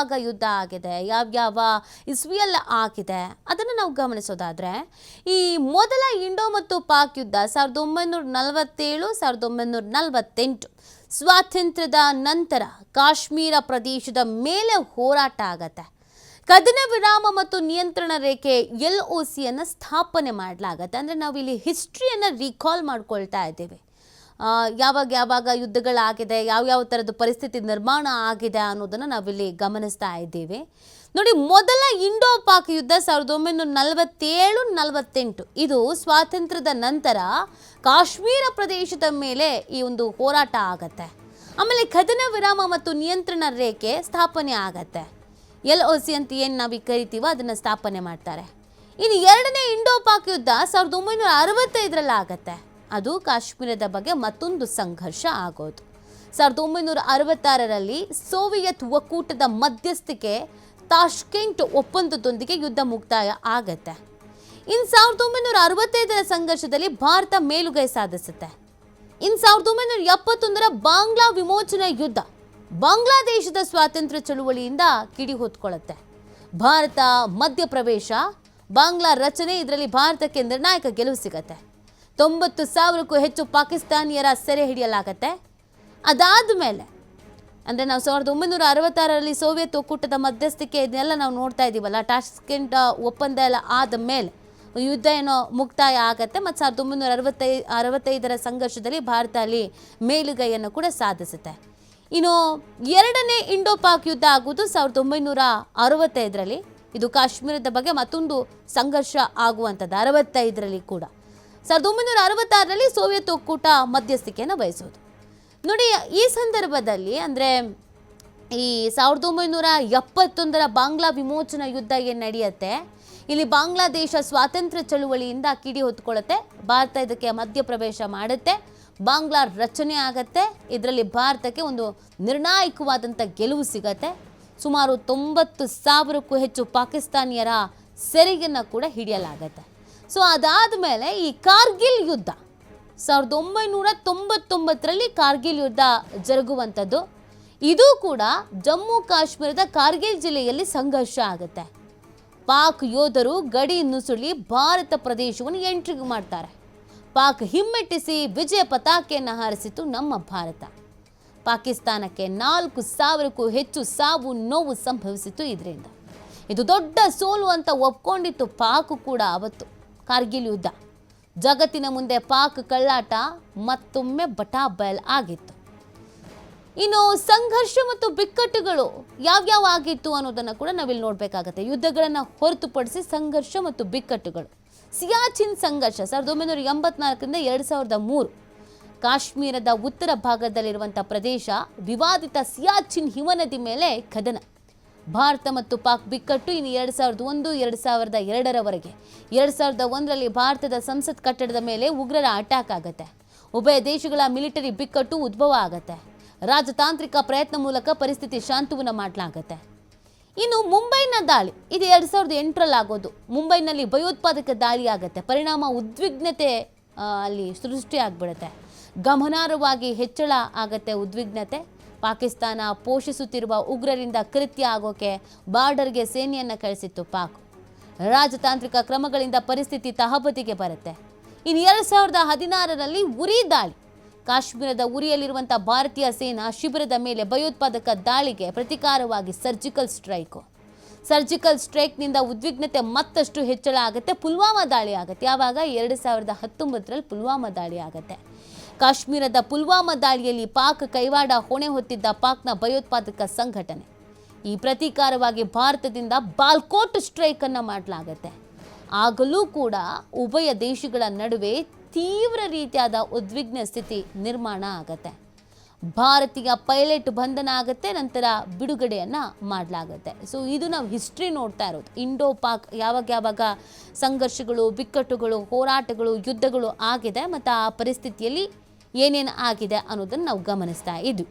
ಆಗ ಯುದ್ಧ ಆಗಿದೆ, ಯಾವ್ಯಾವ ಇಸ್ವಿಯಲ್ಲಿ ಆಗಿದೆ ಅದನ್ನು ನಾವು ಗಮನಿಸೋದಾದರೆ, ಈ ಮೊದಲ ಇಂಡೋ ಮತ್ತು ಪಾಕ್ ಯುದ್ಧ 1947 1948 ಸ್ವಾತಂತ್ರ್ಯದ ನಂತರ ಕಾಶ್ಮೀರ ಪ್ರದೇಶದ ಮೇಲೆ ಹೋರಾಟ ಆಗತ್ತೆ. ಕದನ ವಿರಾಮ ಮತ್ತು ನಿಯಂತ್ರಣ ರೇಖೆ LOCಯನ್ನು ಸ್ಥಾಪನೆ ಮಾಡಲಾಗತ್ತೆ. ಅಂದರೆ ನಾವಿಲ್ಲಿ ಹಿಸ್ಟ್ರಿಯನ್ನು ರೀಕಾಲ್ ಮಾಡ್ಕೊಳ್ತಾ ಇದ್ದೀವಿ. ಯಾವಾಗ ಯುದ್ಧಗಳಾಗಿದೆ, ಯಾವ್ಯಾವ ಥರದ ಪರಿಸ್ಥಿತಿ ನಿರ್ಮಾಣ ಆಗಿದೆ ಅನ್ನೋದನ್ನು ನಾವಿಲ್ಲಿ ಗಮನಿಸ್ತಾ ಇದ್ದೀವಿ. ನೋಡಿ, ಮೊದಲ ಇಂಡೋ ಪಾಕ್ ಯುದ್ಧ 1947-48 ಇದು ಸ್ವಾತಂತ್ರ್ಯದ ನಂತರ ಕಾಶ್ಮೀರ ಪ್ರದೇಶದ ಮೇಲೆ ಈ ಒಂದು ಹೋರಾಟ ಆಗತ್ತೆ. ಆಮೇಲೆ ಕದನ ವಿರಾಮ ಮತ್ತು ನಿಯಂತ್ರಣ ರೇಖೆ ಸ್ಥಾಪನೆ ಆಗತ್ತೆ. LOC ಅಂತ ಏನು ನಾವು ಕರಿತೀವೋ ಅದನ್ನು ಸ್ಥಾಪನೆ ಮಾಡ್ತಾರೆ. ಇನ್ನು ಎರಡನೇ ಇಂಡೋ ಪಾಕ್ ಯುದ್ಧ 1965ರಲ್ಲಿ ಆಗತ್ತೆ. ಅದು ಕಾಶ್ಮೀರದ ಬಗ್ಗೆ ಮತ್ತೊಂದು ಸಂಘರ್ಷ ಆಗೋದು. 1966ರಲ್ಲಿ ಸೋವಿಯತ್ ಒಕ್ಕೂಟದ ಮಧ್ಯಸ್ಥಿಕೆ ತಾಷ್ಕೆಂಟ್ ಒಪ್ಪಂದದೊಂದಿಗೆ ಯುದ್ಧ ಮುಕ್ತಾಯ ಆಗತ್ತೆ. ಇನ್ನು 1965ರ ಸಂಘರ್ಷದಲ್ಲಿ ಭಾರತ ಮೇಲುಗೈ ಸಾಧಿಸುತ್ತೆ. ಇನ್ನು 1971ರ ಬಾಂಗ್ಲಾ ವಿಮೋಚನಾ ಯುದ್ಧ ಬಾಂಗ್ಲಾದೇಶದ ಸ್ವಾತಂತ್ರ್ಯ ಚಳುವಳಿಯಿಂದ ಕಿಡಿ ಹೊತ್ಕೊಳ್ಳುತ್ತೆ. ಭಾರತ ಮಧ್ಯಪ್ರವೇಶ, ಬಾಂಗ್ಲಾ ರಚನೆ, ಇದರಲ್ಲಿ ಭಾರತಕ್ಕೆ ನಿರ್ಣಾಯಕ ಗೆಲುವು ಸಿಗತ್ತೆ. 90,000ಕ್ಕೂ ಹೆಚ್ಚು ಪಾಕಿಸ್ತಾನಿಯರ ಸೆರೆ ಹಿಡಿಯಲಾಗತ್ತೆ. ಅದಾದ ಮೇಲೆ ಅಂದರೆ ನಾವು 1966ರಲ್ಲಿ ಸೋವಿಯತ್ ಒಕ್ಕೂಟದ ಮಧ್ಯಸ್ಥಿಕೆ ಇದನ್ನೆಲ್ಲ ನಾವು ನೋಡ್ತಾ ಇದ್ದೀವಲ್ಲ, ತಾಷ್ಕೆಂಟ್ ಒಪ್ಪಂದ ಎಲ್ಲ ಆದ ಮೇಲೆ ಯುದ್ಧ ಏನೋ ಮುಕ್ತಾಯ ಆಗತ್ತೆ. ಮತ್ತು 1965ರ ಸಂಘರ್ಷದಲ್ಲಿ ಭಾರತ ಅಲ್ಲಿ ಮೇಲುಗೈಯನ್ನು ಕೂಡ ಸಾಧಿಸುತ್ತೆ. ಇನ್ನು ಎರಡನೇ ಇಂಡೋ ಪಾಕ್ ಯುದ್ಧ ಆಗುವುದು 1965ರಲ್ಲಿ. ಇದು ಕಾಶ್ಮೀರದ ಬಗ್ಗೆ ಮತ್ತೊಂದು ಸಂಘರ್ಷ ಆಗುವಂಥದ್ದು. 65ರಲ್ಲಿ ಕೂಡ 1966ರಲ್ಲಿ ಸೋವಿಯತ್ ಒಕ್ಕೂಟ ಮಧ್ಯಸ್ಥಿಕೆಯನ್ನು ವಹಿಸೋದು. ನೋಡಿ, ಈ ಸಂದರ್ಭದಲ್ಲಿ ಅಂದರೆ ಈ 1971ರ ಬಾಂಗ್ಲಾ ವಿಮೋಚನಾ ಯುದ್ಧ ಏನು ನಡೆಯುತ್ತೆ, ಇಲ್ಲಿ ಬಾಂಗ್ಲಾದೇಶ ಸ್ವಾತಂತ್ರ್ಯ ಚಳುವಳಿಯಿಂದ ಕಿಡಿ ಹೊತ್ಕೊಳ್ಳುತ್ತೆ. ಭಾರತ ಇದಕ್ಕೆ ಮಧ್ಯಪ್ರವೇಶ ಮಾಡುತ್ತೆ. ಬಾಂಗ್ಲಾ ರಚನೆ ಆಗತ್ತೆ. ಇದರಲ್ಲಿ ಭಾರತಕ್ಕೆ ಒಂದು ನಿರ್ಣಾಯಕವಾದಂಥ ಗೆಲುವು ಸಿಗತ್ತೆ. ಸುಮಾರು 90,000ಕ್ಕೂ ಹೆಚ್ಚು ಪಾಕಿಸ್ತಾನಿಯರ ಸೆರೆಯನ್ನು ಕೂಡ ಹಿಡಿಯಲಾಗತ್ತೆ. ಸೊ ಅದಾದ ಮೇಲೆ ಈ ಕಾರ್ಗಿಲ್ ಯುದ್ಧ 1999ರಲ್ಲಿ ಕಾರ್ಗಿಲ್ ಯುದ್ಧ ಜರುಗುವಂಥದ್ದು. ಇದು ಕೂಡ ಜಮ್ಮು ಕಾಶ್ಮೀರದ ಕಾರ್ಗಿಲ್ ಜಿಲ್ಲೆಯಲ್ಲಿ ಸಂಘರ್ಷ ಆಗುತ್ತೆ. ಪಾಕ್ ಯೋಧರು ಗಡಿ ನುಸುಳಿ ಭಾರತ ಪ್ರದೇಶವನ್ನು ಎಂಟ್ರಿ ಮಾಡ್ತಾರೆ. ಪಾಕ್ ಹಿಮ್ಮೆಟ್ಟಿಸಿ ವಿಜಯ ಪತಾಕೆಯನ್ನು ಹಾರಿಸಿತು ನಮ್ಮ ಭಾರತ. ಪಾಕಿಸ್ತಾನಕ್ಕೆ 4,000ಕ್ಕೂ ಹೆಚ್ಚು ಸಾವು ನೋವು ಸಂಭವಿಸಿತು. ಇದರಿಂದ ಇದು ದೊಡ್ಡ ಸೋಲು ಅಂತ ಒಪ್ಕೊಂಡಿತ್ತು ಪಾಕ್ ಕೂಡ. ಅವತ್ತು ಕಾರ್ಗಿಲ್ ಯುದ್ಧ ಜಗತ್ತಿನ ಮುಂದೆ ಪಾಕ್ ಕಳ್ಳಾಟ ಮತ್ತೊಮ್ಮೆ ಬಟಾಬಯಲ್ ಆಗಿತ್ತು. ಇನ್ನು ಸಂಘರ್ಷ ಮತ್ತು ಬಿಕ್ಕಟ್ಟುಗಳು ಯಾವ್ಯಾವ ಆಗಿತ್ತು ಅನ್ನೋದನ್ನು ಕೂಡ ನಾವಿಲ್ಲಿ ನೋಡಬೇಕಾಗತ್ತೆ. ಯುದ್ಧಗಳನ್ನು ಹೊರತುಪಡಿಸಿ ಸಂಘರ್ಷ ಮತ್ತು ಬಿಕ್ಕಟ್ಟುಗಳು. ಸಿಯಾಚಿನ್ ಸಂಘರ್ಷ 1984ರಿಂದ 2003 ಕಾಶ್ಮೀರದ ಉತ್ತರ ಭಾಗದಲ್ಲಿರುವಂಥ ಪ್ರದೇಶ, ವಿವಾದಿತ ಸಿಯಾಚಿನ್ ಹಿಮನದಿ ಮೇಲೆ ಕದನ. ಭಾರತ ಮತ್ತು ಪಾಕ್ ಬಿಕ್ಕಟ್ಟು ಇನ್ನು 2001 2002ರವರೆಗೆ. 2001ರಲ್ಲಿ ಭಾರತದ ಸಂಸತ್ ಕಟ್ಟಡದ ಮೇಲೆ ಉಗ್ರರ ಅಟ್ಯಾಕ್ ಆಗುತ್ತೆ. ಉಭಯ ದೇಶಗಳ ಮಿಲಿಟರಿ ಬಿಕ್ಕಟ್ಟು ಉದ್ಭವ ಆಗುತ್ತೆ. ರಾಜತಾಂತ್ರಿಕ ಪ್ರಯತ್ನ ಮೂಲಕ ಪರಿಸ್ಥಿತಿ ಶಾಂತವನ್ನ ಮಾಡಲಾಗುತ್ತೆ. ಇನ್ನು ಮುಂಬೈನ ದಾಳಿ, ಇದು 2008ರಲ್ಲಿ ಆಗೋದು. ಮುಂಬೈನಲ್ಲಿ ಭಯೋತ್ಪಾದಕ ದಾಳಿ ಆಗುತ್ತೆ. ಪರಿಣಾಮ ಉದ್ವಿಗ್ನತೆ ಅಲ್ಲಿ ಸೃಷ್ಟಿ ಆಗಿಬಿಡುತ್ತೆ. ಗಮನಾರ್ಹವಾಗಿ ಹೆಚ್ಚಳ ಆಗುತ್ತೆ ಉದ್ವಿಗ್ನತೆ. ಪಾಕಿಸ್ತಾನ ಪೋಷಿಸುತ್ತಿರುವ ಉಗ್ರರಿಂದ ಕೃತ್ಯ ಆಗೋಕೆ ಬಾರ್ಡರ್ಗೆ ಸೇನೆಯನ್ನು ಕಳಿಸಿತ್ತು ಪಾಕ್. ರಾಜತಾಂತ್ರಿಕ ಕ್ರಮಗಳಿಂದ ಪರಿಸ್ಥಿತಿ ತಹಬದಿಗೆ ಬರುತ್ತೆ. ಇನ್ನು 2016ರಲ್ಲಿ ಉರಿ ದಾಳಿ. ಕಾಶ್ಮೀರದ ಉರಿಯಲ್ಲಿರುವಂಥ ಭಾರತೀಯ ಸೇನಾ ಶಿಬಿರದ ಮೇಲೆ ಭಯೋತ್ಪಾದಕ ದಾಳಿಗೆ ಪ್ರತಿಕಾರವಾಗಿ ಸರ್ಜಿಕಲ್ ಸ್ಟ್ರೈಕ್ನಿಂದ ಉದ್ವಿಗ್ನತೆ ಮತ್ತಷ್ಟು ಹೆಚ್ಚಳ ಆಗುತ್ತೆ. ಪುಲ್ವಾಮಾ ದಾಳಿ ಆಗುತ್ತೆ. ಯಾವಾಗ 2019ರಲ್ಲಿ ಪುಲ್ವಾಮಾ ದಾಳಿ ಆಗುತ್ತೆ. ಕಾಶ್ಮೀರದ ಪುಲ್ವಾಮಾ ದಾಳಿಯಲ್ಲಿ ಪಾಕ್ ಕೈವಾಡ ಹೊಣೆ ಹೊತ್ತಿದ್ದ ಪಾಕ್ನ ಭಯೋತ್ಪಾದಕ ಸಂಘಟನೆ. ಈ ಪ್ರತೀಕಾರವಾಗಿ ಭಾರತದಿಂದ ಬಾಲ್ಕೋಟ್ ಸ್ಟ್ರೈಕ್ ಅನ್ನು ಮಾಡಲಾಗುತ್ತೆ. ಆಗಲೂ ಕೂಡ ಉಭಯ ದೇಶಗಳ ನಡುವೆ ತೀವ್ರ ರೀತಿಯಾದ ಉದ್ವಿಗ್ನ ಸ್ಥಿತಿ ನಿರ್ಮಾಣ ಆಗತ್ತೆ. ಭಾರತೀಯ ಪೈಲಟ್ ಬಂಧನ ಆಗುತ್ತೆ, ನಂತರ ಬಿಡುಗಡೆಯನ್ನು ಮಾಡಲಾಗುತ್ತೆ. ಸೊ ಇದು ನಾವು ಹಿಸ್ಟ್ರಿ ನೋಡ್ತಾ ಇರೋದು. ಇಂಡೋ ಪಾಕ್ ಯಾವಾಗ ಸಂಘರ್ಷಗಳು, ಬಿಕ್ಕಟ್ಟುಗಳು, ಹೋರಾಟಗಳು, ಯುದ್ಧಗಳು ಆಗಿದೆ ಮತ್ತು ಆ ಪರಿಸ್ಥಿತಿಯಲ್ಲಿ ಏನೇನು ಆಗಿದೆ ಅನ್ನೋದನ್ನು ನಾವು ಗಮನಿಸ್ತಾ ಇದ್ವಿ.